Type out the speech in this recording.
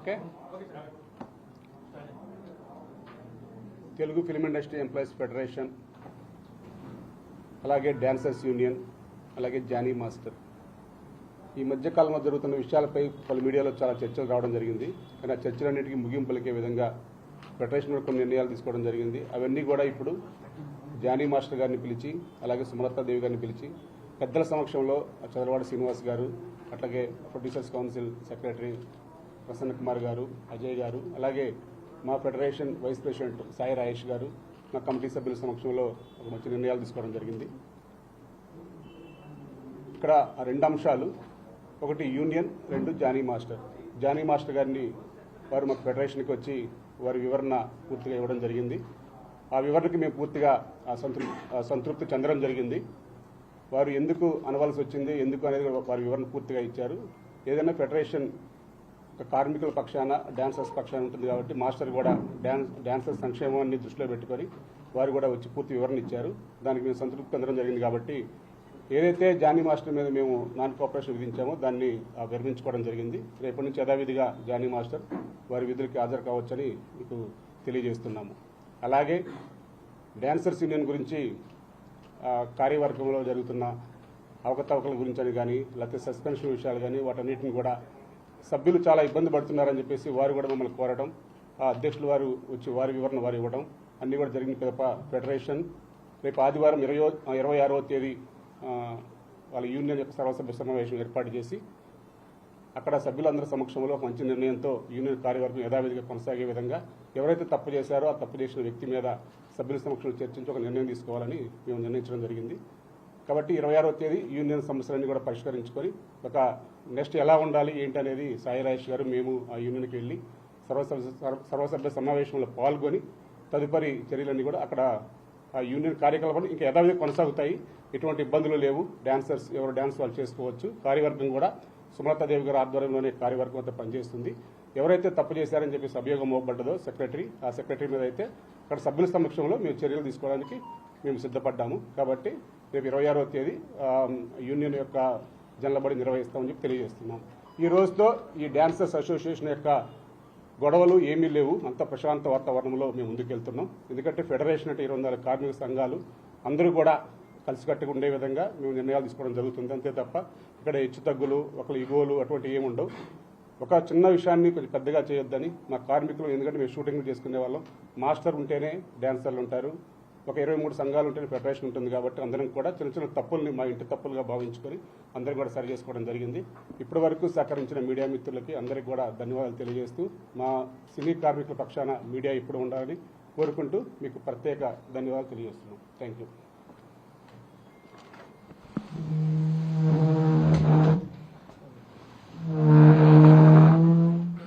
Okay. Telugu film industry employees federation, అలాగే dancers union, అలాగే Johnny master ఈ మధ్య కాలంలో జరుగుతున్న విషయాలపై పలు మీడియాలో చాలా చర్చలు రావడం జరిగింది. కానీ ఆ చర్చలన్నింటికీ ముగింపు పలికే విధంగా ఫెడరేషన్ కూడా కొన్ని నిర్ణయాలు తీసుకోవడం జరిగింది. అవన్నీ కూడా ఇప్పుడు జానీ మాస్టర్ గారిని పిలిచి, అలాగే సుమలతాదేవి గారిని పిలిచి పెద్దల సమక్షంలో చంద్రవాడ శ్రీనివాస్ గారు, అట్లాగే producers council secretary Prasanna Kumar గారు, అజయ్ గారు, అలాగే మా federation vice president Sai Rayesh గారు, మా కమిటీ సభ్యుల సమక్షంలో ఒక మంచి నిర్ణయాలు తీసుకోవడం జరిగింది. ఇక్కడ రెండు అంశాలు, ఒకటి యూనియన్, రెండు జానీ మాస్టర్. జానీ మాస్టర్ గారిని వారు మా ఫెడరేషన్కి వచ్చి వారి వివరణ పూర్తిగా ఇవ్వడం జరిగింది. ఆ వివరణకి మేము పూర్తిగా సంతృప్తి చెందడం జరిగింది. వారు ఎందుకు అనవలసి వచ్చింది, ఎందుకు అనేది వారి వివరణ పూర్తిగా ఇచ్చారు. ఏదైనా ఫెడరేషన్ కార్మికుల పక్షాన, డాన్సర్స్ పక్షాన ఉంటుంది కాబట్టి మాస్టర్ కూడా డాన్సర్స్ సంక్షేమాన్ని దృష్టిలో పెట్టుకొని వారు కూడా వచ్చి పూర్తి వివరణ ఇచ్చారు. దానికి మేము సంతృప్తి చెందడం జరిగింది. కాబట్టి ఏదైతే జానీ మాస్టర్ మీద మేము నాన్ కోఆపరేషన్ విధించామో దాన్ని విరమించుకోవడం జరిగింది. రేపటి నుంచి యథావిధిగా జానీ మాస్టర్ వారి విధులకి హాజరు కావచ్చని మీకు తెలియజేస్తున్నాము. అలాగే డాన్సర్స్ యూనియన్ గురించి కార్యవర్గంలో జరుగుతున్న అవకతవకల గురించి అని కానీ, లేకపోతే సస్పెన్షన్ విషయాలు కానీ, వాటన్నిటిని కూడా సభ్యులు చాలా ఇబ్బంది పడుతున్నారని చెప్పేసి వారు కూడా మమ్మల్ని కోరడం, ఆ అధ్యక్షులు వారు వచ్చి వారి వివరణ వారు ఇవ్వడం అన్నీ కూడా జరిగిన పిదప ఫెడరేషన్ రేపు ఆదివారం 26వ తేదీ వాళ్ళ యూనియన్ యొక్క సర్వసభ్య సమావేశం ఏర్పాటు చేసి అక్కడ సభ్యులందరి సమక్షంలో మంచి నిర్ణయంతో యూనియన్ కార్యవర్గం యథావిధిగా కొనసాగే విధంగా ఎవరైతే తప్పు చేశారో ఆ తప్పు చేసిన వ్యక్తి మీద సభ్యుల సమక్షంలో చర్చించి ఒక నిర్ణయం తీసుకోవాలని మేము నిర్ణయించడం జరిగింది. కాబట్టి 26వ తేదీ యూనియన్ సమస్యలన్నీ కూడా పరిష్కరించుకొని ఒక నెక్స్ట్ ఎలా ఉండాలి ఏంటి అనేది సాయి రాయేష్ గారు, మేము ఆ యూనియన్కి వెళ్ళి సర్వసభ్య సమావేశంలో పాల్గొని తదుపరి చర్యలన్నీ కూడా అక్కడ ఆ యూనియన్ కార్యకలాపాలు ఇంకా యథావిధిగా కొనసాగుతాయి. ఎటువంటి ఇబ్బందులు లేవు. డాన్సర్స్ ఎవరు డాన్స్ వాళ్ళు చేసుకోవచ్చు. కార్యవర్గం కూడా సుమలతాదేవి గారి ఆధ్వర్యంలోనే కార్యవర్గం అంతా పనిచేస్తుంది. ఎవరైతే తప్పు చేశారని చెప్పి అభియోగం మోపబడ్డదో సెక్రటరీ, ఆ సెక్రటరీ మీద అయితే అక్కడ సభ్యుల సమక్షంలో మేము చర్యలు తీసుకోవడానికి మేము సిద్ధపడ్డాము. కాబట్టి రేపు 26వ తేదీ యూనియన్ యొక్క జనరల్ బాడీ నిర్వహిస్తామని చెప్పి తెలియజేస్తున్నాం. ఈ రోజుతో ఈ డాన్సర్స్ అసోసియేషన్ యొక్క గొడవలు ఏమీ లేవు. అంత ప్రశాంత వాతావరణంలో మేము ముందుకెళ్తున్నాం. ఎందుకంటే ఫెడరేషన్ అంటే 24 కార్మిక సంఘాలు అందరూ కూడా కలిసికట్టుగా ఉండే విధంగా మేము నిర్ణయాలు తీసుకోవడం జరుగుతుంది. అంతే తప్ప ఇక్కడ హెచ్చు తగ్గులు, ఒకళ్ళు ఇగోలు అటువంటి ఏమి ఉండవు. ఒక చిన్న విషయాన్ని కొంచెం పెద్దగా చేయొద్దని మా కార్మికులు, ఎందుకంటే మేము షూటింగ్లు చేసుకునే వాళ్ళం, మాస్టర్ ఉంటేనే డాన్సర్లు ఉంటారు, ఒక 23 సంఘాలు ఉంటేనే ఫెడరేషన్ ఉంటుంది. కాబట్టి అందరం కూడా చిన్న చిన్న తప్పుల్ని మా ఇంటి తప్పులుగా భావించుకొని అందరం కూడా సరి చేసుకోవడం జరిగింది. ఇప్పటి వరకు సహకరించిన మీడియా మిత్రులకి అందరికీ కూడా ధన్యవాదాలు తెలియజేస్తూ మా సినీ కార్మికుల పక్షాన మీడియా ఇప్పుడు ఉండాలని కోరుకుంటూ మీకు ప్రత్యేక ధన్యవాదాలు తెలియజేస్తున్నాం. Thank you.